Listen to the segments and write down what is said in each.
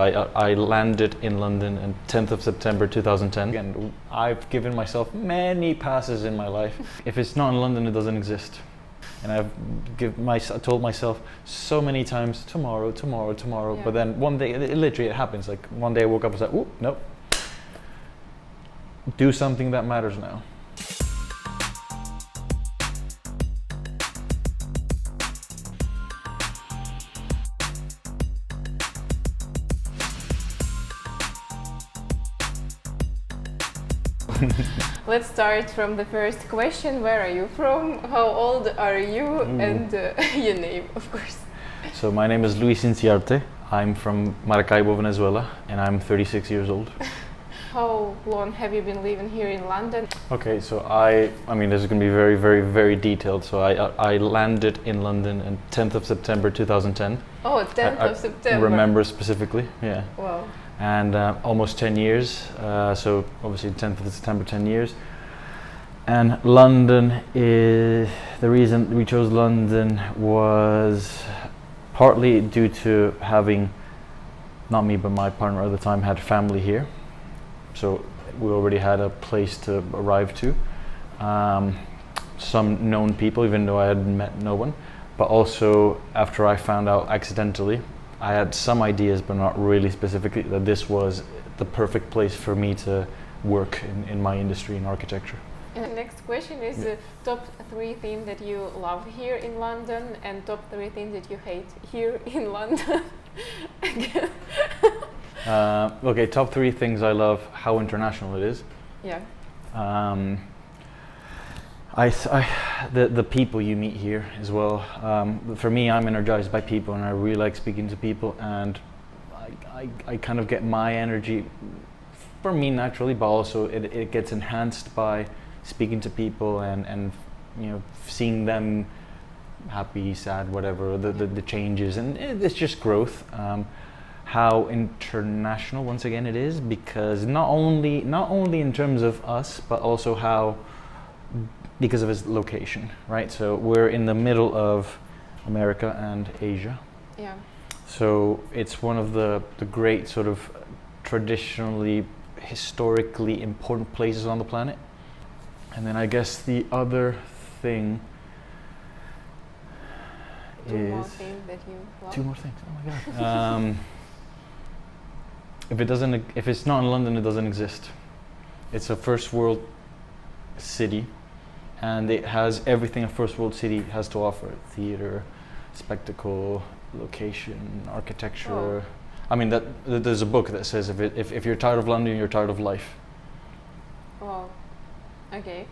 I landed in London on 10th of September 2010. And I've given myself many passes in my life. If it's not in London, it doesn't exist. And I told myself so many times, tomorrow. Yeah. But then one day, it happens. Like one day I woke up and said, "Ooh, nope. Do something that matters now." Let's start from the first question. Where are you from? How old are you? And your name, of course. So my name is Inciarte. I'm from Maracaibo, Venezuela, and I'm 36 years old. How long have you been living here in London? Okay, so I mean, this is going to be very detailed. So I landed in London on 10th of September 2010. Oh, 10th of September. Remember specifically, yeah. Wow. And almost 10 years, so obviously 10th of September, 10 years. And London is, the reason we chose London was partly due to having, not me but my partner at the time, had family here. So we already had a place to arrive to. Some known people, even though I had met no one. But also, after I found out accidentally, I had some ideas, but not really specifically, that this was the perfect place for me to work in my industry in architecture. And the next question is top 3 things that you love here in London and top 3 things that you hate here in London. Okay, top 3 things I love: how international it is. Yeah. The people you meet here as well. For me, I'm energized by people, and I really like speaking to people, and I kind of get my energy from me naturally, but also it gets enhanced by speaking to people and you know, seeing them happy, sad, whatever, the changes, and it's just growth. How international once again it is, because not only in terms of us, but also because of its location, right? So we're in the middle of America and Asia. Yeah. So it's one of the great sort of traditionally, historically important places on the planet. And then I guess the other thing Two is... more things that you love. 2 more things, oh my God. If it's not in London, it doesn't exist. It's a first world city, and it has everything a first world city has to offer: theater, spectacle, location, architecture. Oh. I mean, there's a book that says if you're tired of London, you're tired of life. Wow. Okay.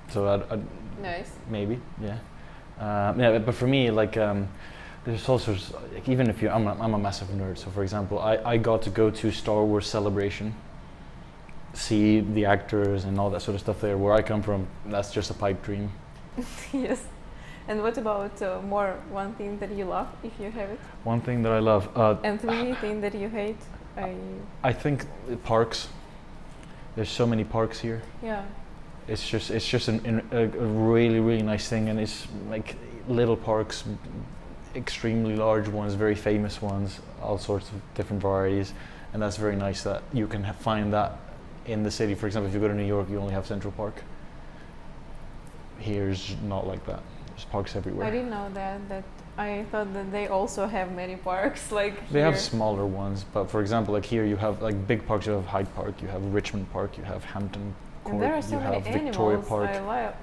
So I'd Nice. maybe, yeah. Yeah, but for me, like, there's also, like, even if I'm a massive nerd. So for example, I got to go to Star Wars Celebration, see the actors and all that sort of stuff there. Where I come from, that's just a pipe dream. Yes. And what about one thing that you love, if you have it? One thing that I love. And 3 things that you hate? I think parks. There's so many parks here. Yeah. It's just a really nice thing, and it's like little parks, extremely large ones, very famous ones, all sorts of different varieties, and that's very nice that you can find that in the city. For example, if you go to New York, you only have Central Park. Here's not like that. There's parks everywhere. I didn't know that I thought that they also have many parks, like They here. have smaller ones, but for example, like here you have like big parks. You have Hyde Park, you have Richmond Park, you have Hampton Court, And there are so you many have Victoria animals. Park.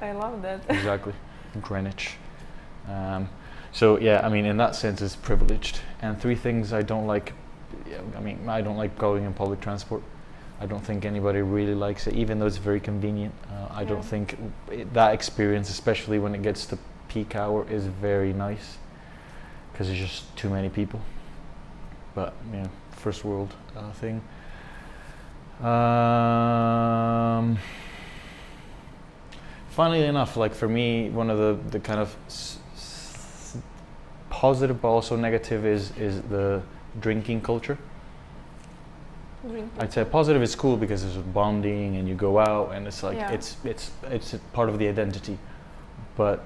I love that. Exactly, Greenwich. So yeah, I mean, in that sense, it's privileged. And 3 things I don't like. I mean, I don't like going in public transport. I don't think anybody really likes it, even though it's very convenient. I don't think that experience, especially when it gets to peak hour, is very nice, because there's just too many people. But yeah, first world thing. Funnily enough, like for me, one of the kind of positive but also negative is the drinking culture. I'd say positive is cool because there's bonding and you go out and it's like it's a part of the identity. But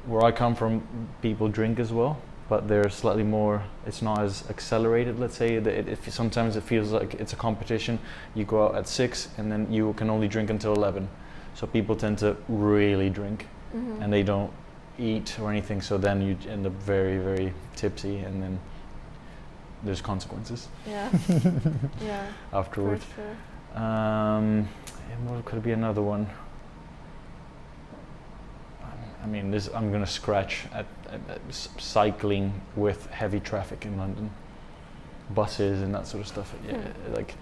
where I come from, people drink as well, but they're slightly more. It's not as accelerated. Let's say that sometimes it feels like it's a competition. You go out at 6 and then you can only drink until 11. So people tend to really drink, and they don't eat or anything. So then you end up very, very tipsy, and then there's consequences. Yeah. Yeah. Afterwards. For sure. And what could be another one? I mean, I'm gonna scratch at cycling with heavy traffic in London, buses and that sort of stuff. Yeah, like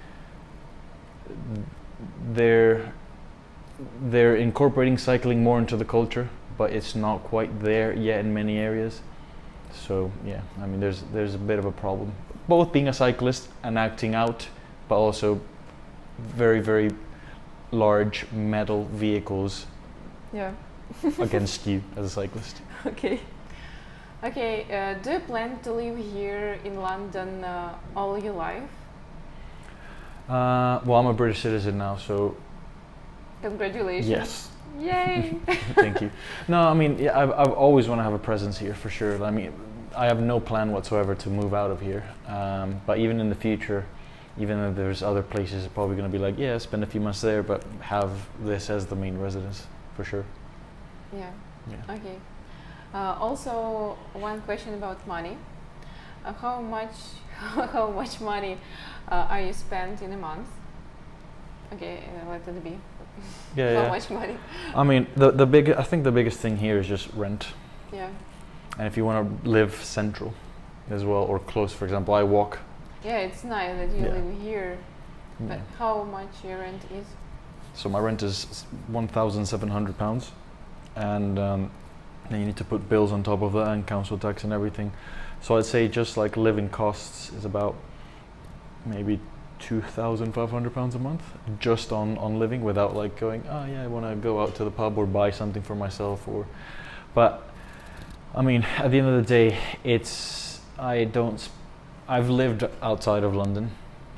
they're incorporating cycling more into the culture, but it's not quite there yet in many areas. So yeah, I mean, there's a bit of a problem, both being a cyclist and acting out, but also very, very large metal vehicles Yeah. against you as a cyclist. Okay. Okay. Do you plan to live here in London all your life? Well, I'm a British citizen now, so Congratulations. yes. Yay. Thank you. No, I mean, yeah, I've always want to have a presence here for sure. I mean, I have no plan whatsoever to move out of here. But even in the future, even if there's other places, probably going to be like, yeah, spend a few months there, but have this as the main residence for sure. Yeah. Yeah. Okay. Also, one question about money. How much money are you spent in a month? Okay, let it be. Yeah. How Yeah. much money? I mean, I think the biggest thing here is just rent. Yeah. And if you want to live central as well, or close, for example, I walk. Yeah, it's nice that you Yeah. live here, but how much your rent is? So my rent is £1,700, and then you need to put bills on top of that and council tax and everything. So I'd say just like living costs is about maybe £2,500 a month, just on living, without like going, oh yeah, I want to go out to the pub or buy something for myself, or. But I mean, at the end of the day, I've lived outside of London,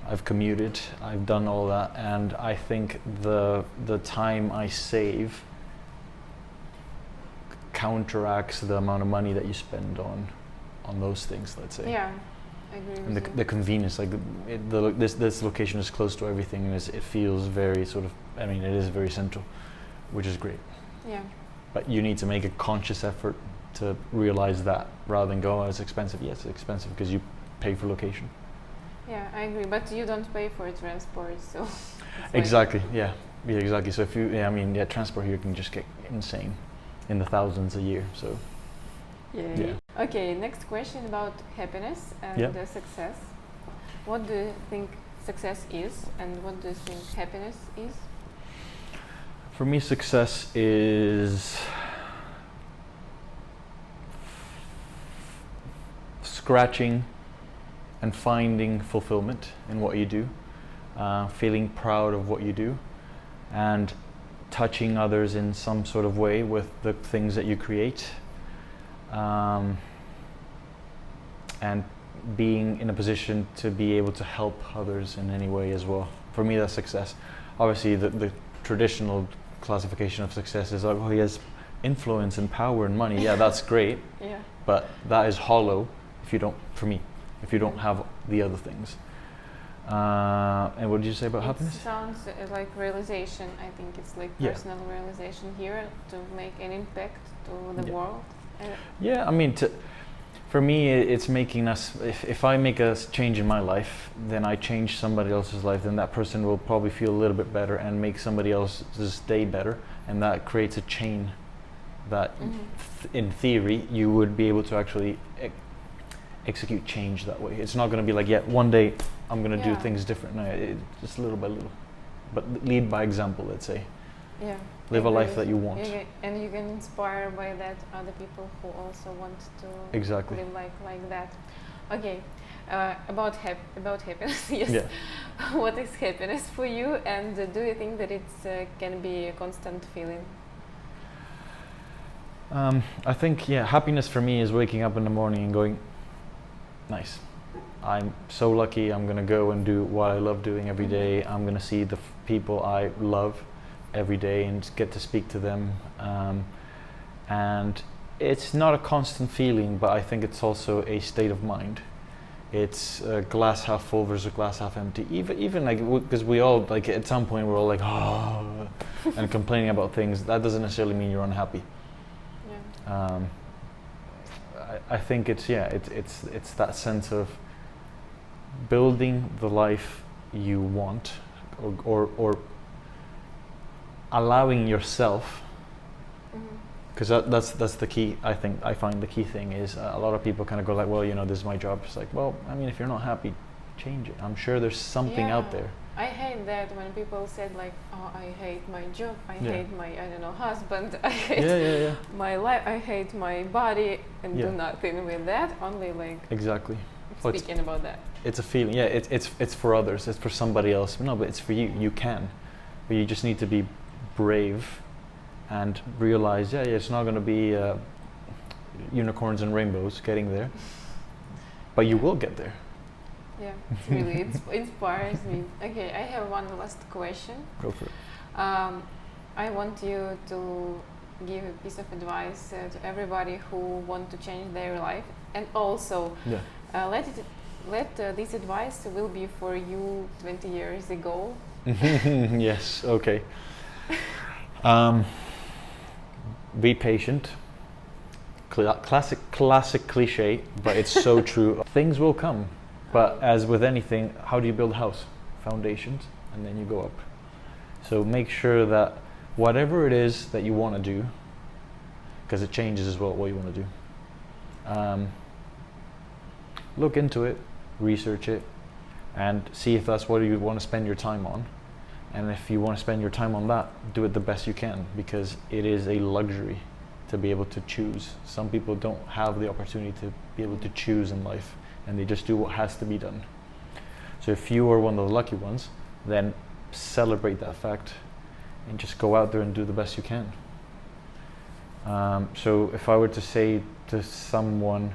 I've commuted, I've done all that, and I think the time I save counteracts the amount of money that you spend on those things, let's say. Yeah, I agree And with you. the convenience, like this location is close to everything, and it feels very sort of, I mean, it is very central, which is great. Yeah. But you need to make a conscious effort to realize that, rather than go, oh, it's expensive. Yes, it's expensive because you pay for location. Yeah, I agree. But you don't pay for transport, so. it's Exactly. Yeah. Yeah. Exactly. So if you, I mean, transport here can just get insane, in the thousands a year. So. Like, Yeah. Okay. Next question about happiness and success. What do you think success is, and what do you think happiness is? For me, success is scratching and finding fulfillment in what you do, feeling proud of what you do, and touching others in some sort of way with the things that you create, and being in a position to be able to help others in any way as well. For me, that's success. Obviously, the traditional classification of success is like, oh, he has influence and power and money. Yeah, that's great. Yeah. But that is hollow if you don't, for me, if you don't have the other things. And what did you say about happiness? It sounds like realization. I think it's like personal realization here to make an impact to the world. Yeah, I mean, for me, it's making us, if I make a change in my life, then I change somebody else's life, then that person will probably feel a little bit better and make somebody else's day better. And that creates a chain that, in theory, you would be able to actually execute change that way. It's not going to be like, one day I'm going to do things different. No, just little by little. But lead by example, let's say. Yeah. Live a life that you want. And you can inspire by that other people who also want to live like that. Okay. About happiness, yes. Yeah. What is happiness for you, and do you think that it can be a constant feeling? I think, happiness for me is waking up in the morning and going, nice. I'm so lucky. I'm going to go and do what I love doing every day. I'm going to see the people I love every day and get to speak to them. And it's not a constant feeling, but I think it's also a state of mind. It's glass half full versus glass half empty. Even like, because we all, like, at some point we're all like, oh, and complaining about things. That doesn't necessarily mean you're unhappy. Yeah. I think it's that sense of building the life you want, or allowing yourself. Because that's the key. I find the key thing is a lot of people kind of go like, well, you know, this is my job. It's like, well, I mean, if you're not happy, change it. I'm sure there's something out there. I hate that when people said like, oh, I hate my job, I hate my, I don't know, husband, I hate my life, I hate my body, and do nothing with that. Only like exactly speaking about that. It's a feeling. Yeah, it's for others. It's for somebody else. No, but it's for you. You can, but you just need to be brave and realize, it's not going to be unicorns and rainbows getting there, but you will get there. Yeah, it's really inspires me. Okay, I have one last question. Go for it. I want you to give a piece of advice to everybody who want to change their life, and also let this advice will be for you 20 years ago. Yes. Okay. Be patient. Classic cliche, but it's so true. Things will come, but as with anything, how do you build a house? Foundations, and then you go up. So make sure that whatever it is that you want to do, because it changes as well what you want to do, look into it, research it, and see if that's what you want to spend your time on. And if you want to spend your time on that, do it the best you can, because it is a luxury to be able to choose. Some people don't have the opportunity to be able to choose in life, and they just do what has to be done. So if you are one of the lucky ones, then celebrate that fact and just go out there and do the best you can. So if I were to say to someone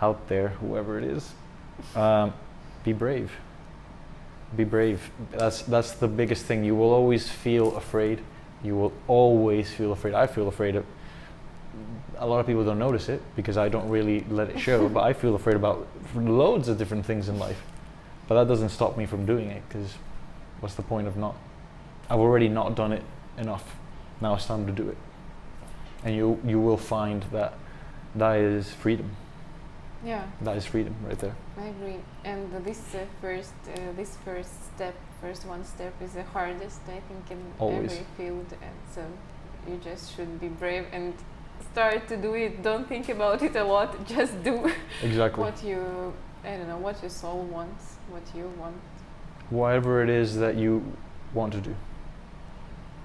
out there, whoever it is, be brave. Be brave. That's the biggest thing. You will always feel afraid. You will always feel afraid. I feel afraid of. A lot of people don't notice it because I don't really let it show. But I feel afraid about loads of different things in life. But that doesn't stop me from doing it, because what's the point of not? I've already not done it enough. Now it's time to do it. And you will find that is freedom. Yeah. That is freedom right there. I agree. And this first one step is the hardest, I think, in Always. every field. And so you just should be brave and start to do it. Don't think about it a lot. Just do Exactly. what your soul wants, what you want. Whatever it is that you want to do,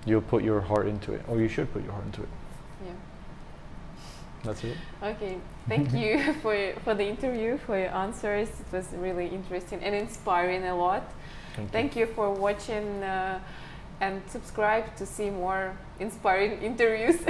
you'll put your heart into it, or you should put your heart into it. Yeah. That's it. Okay, thank you for the interview, for your answers. It was really interesting and inspiring a lot. Thank you for watching, and subscribe to see more inspiring interviews.